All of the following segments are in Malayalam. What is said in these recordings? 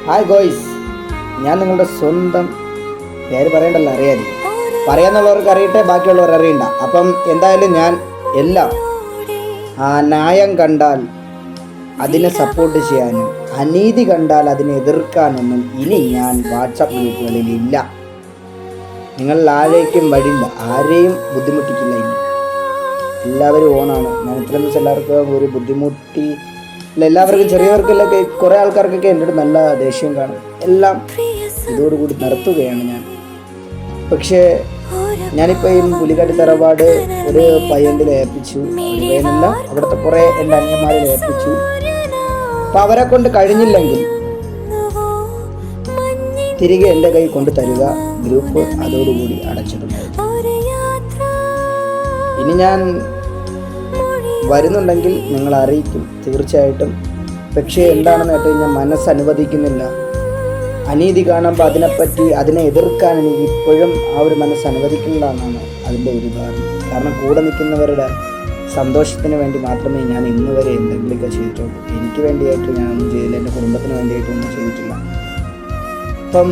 ഹായ് ഗോയ്സ്, ഞാൻ നിങ്ങളുടെ സ്വന്തം പേര് പറയണ്ടല്ലോ, അറിയാതെ പറയാന്നുള്ളവർക്ക് അറിയട്ടെ, ബാക്കിയുള്ളവർ അറിയണ്ട. അപ്പം എന്തായാലും ഞാൻ എല്ലാം ന്യായം കണ്ടാൽ അതിനെ സപ്പോർട്ട് ചെയ്യാനും അനീതി കണ്ടാൽ അതിനെ എതിർക്കാനൊന്നും ഇനി ഞാൻ വാട്സപ്പ് ഗ്രൂപ്പുകളിൽ ഇല്ല. നിങ്ങൾ ആരേക്കും വഴില്ല, ആരെയും ബുദ്ധിമുട്ടിക്കില്ല. ഇനി എല്ലാവരും ഓണാണ്. ഞാൻ ഇത്രയും ദിവസം എല്ലാവർക്കും ഒരു ബുദ്ധിമുട്ടി എല്ലാവർക്കും, ചെറിയവർക്കെല്ലാം കുറേ ആൾക്കാർക്കൊക്കെ എൻ്റെ അടുത്ത് നല്ല ദേഷ്യം കാണും. എല്ലാം ഇതോടുകൂടി നിർത്തുകയാണ് ഞാൻ. പക്ഷേ ഞാനിപ്പോൾ ഈ പുലിക്കാട്ടി തറവാട് ഒരു പയ്യൻ്റെ ഏൽപ്പിച്ചു, പയ്യനല്ല, അവിടുത്തെ കുറേ എൻ്റെ അന്യന്മാരെ ഏൽപ്പിച്ചു. അപ്പം അവരെ കൊണ്ട് കഴിഞ്ഞില്ലെങ്കിൽ തിരികെ എൻ്റെ കൈ കൊണ്ട് തരിക. ഗ്രൂപ്പ് അതോടുകൂടി അടച്ചിട്ടുണ്ടായിരുന്നു. ഇനി ഞാൻ വരുന്നുണ്ടെങ്കിൽ നിങ്ങൾ അറിയിക്കും തീർച്ചയായിട്ടും. പക്ഷേ എന്താണെന്ന് കേട്ട് കഴിഞ്ഞാൽ മനസ്സനുവദിക്കുന്നില്ല. അനീതി കാണുമ്പോൾ അതിനെപ്പറ്റി അതിനെ എതിർക്കാൻ എനിക്ക് ഇപ്പോഴും ആ ഒരു മനസ്സനുവദിക്കുന്നില്ല എന്നാണ് അതിൻ്റെ ഒരു കാരണം. കാരണം കൂടെ നിൽക്കുന്നവരുടെ സന്തോഷത്തിന് വേണ്ടി മാത്രമേ ഞാൻ ഇന്ന് വരെ എന്തെങ്കിലുമൊക്കെ ചെയ്തിട്ടുള്ളൂ. എനിക്ക് വേണ്ടിയായിട്ട് ഞാനൊന്നും ചെയ്തില്ല, എൻ്റെ കുടുംബത്തിന് വേണ്ടിയിട്ടൊന്നും ചെയ്തിട്ടില്ല. അപ്പം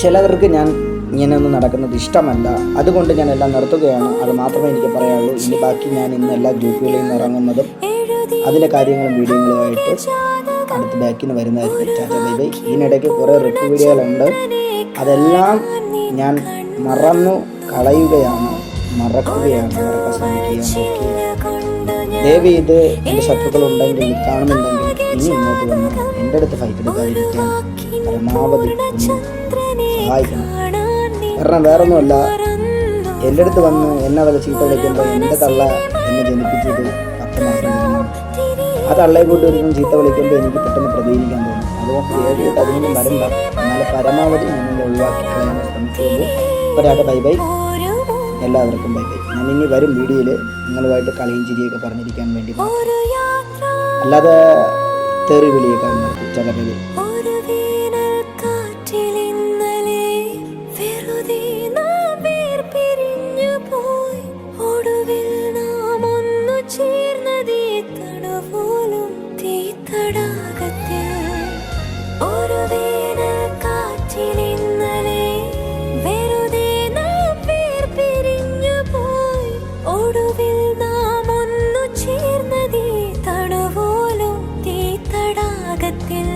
ചിലവർക്ക് ഞാൻ ഇങ്ങനെയൊന്നും നടക്കുന്നത് ഇഷ്ടമല്ല. അതുകൊണ്ട് ഞാൻ എല്ലാം നിർത്തുകയാണ്. അത് മാത്രമേ എനിക്ക് പറയാനുള്ളൂ. ഇനി ബാക്കി ഞാൻ ഇന്ന് എല്ലാ ഗ്രൂപ്പുകളിൽ നിന്ന് ഇറങ്ങുന്നതും അതിൻ്റെ കാര്യങ്ങളും വീഡിയോകളുമായിട്ട് അടുത്ത ബാക്കിൽ നിന്ന് വരുന്നതായിരിക്കും. Tata bye bye. ഇതിനിടയ്ക്ക് കുറേ റിപ്പ് വീഡിയോകളുണ്ട്, അതെല്ലാം ഞാൻ മറക്കുകയാണ്, മറക്കാൻ ശ്രമിക്കുകയാണ്. ദേവി ഇത് എൻ്റെ ശത്രുക്കളുണ്ടെങ്കിൽ കാണുന്നുണ്ടെങ്കിൽ ഇനി ഇങ്ങോട്ട് വന്ന് എൻ്റെ അടുത്ത് ഫൈറ്റ് എടുക്കാതിരിക്കാൻ പരമാവധി സഹായിക്കണം. കാരണം വേറൊന്നുമല്ല, എൻ്റെ അടുത്ത് വന്ന് എന്നെ വല്ല ചീത്ത വിളിക്കുമ്പോൾ എൻ്റെ തള്ള എന്നെ ജനിപ്പിച്ചത് അപ്പനായിരുന്നു. ആ തള്ളയെ കൂട്ടി ഒരിക്കലും ചീത്ത വിളിക്കുമ്പോൾ എനിക്ക് പെട്ടെന്ന് പ്രതികരിക്കാൻ തോന്നും. അതുകൊണ്ട് ഏതായിട്ട് അതിനൊന്നും വരണ്ട. എന്നാൽ പരമാവധി നിങ്ങൾ ഒഴിവാക്കി കളയാൻ ശ്രമിക്കുള്ളൂ. ഒരാളുടെ ബൈ ബൈ, എല്ലാവർക്കും ബൈ ബൈ. ഞാൻ ഇനി വരും വീഡിയോയിൽ നിങ്ങളുമായിട്ട് കളിയും ചിരിയൊക്കെ പറഞ്ഞിരിക്കാൻ വേണ്ടി, അല്ലാതെ തെറി വിളിയൊക്കെ ചകരവിളി. ഒടുവിൽ നാം ഒന്നു ചേർന്നതേ തണുപോലും തീ തടാകത്തിൽ.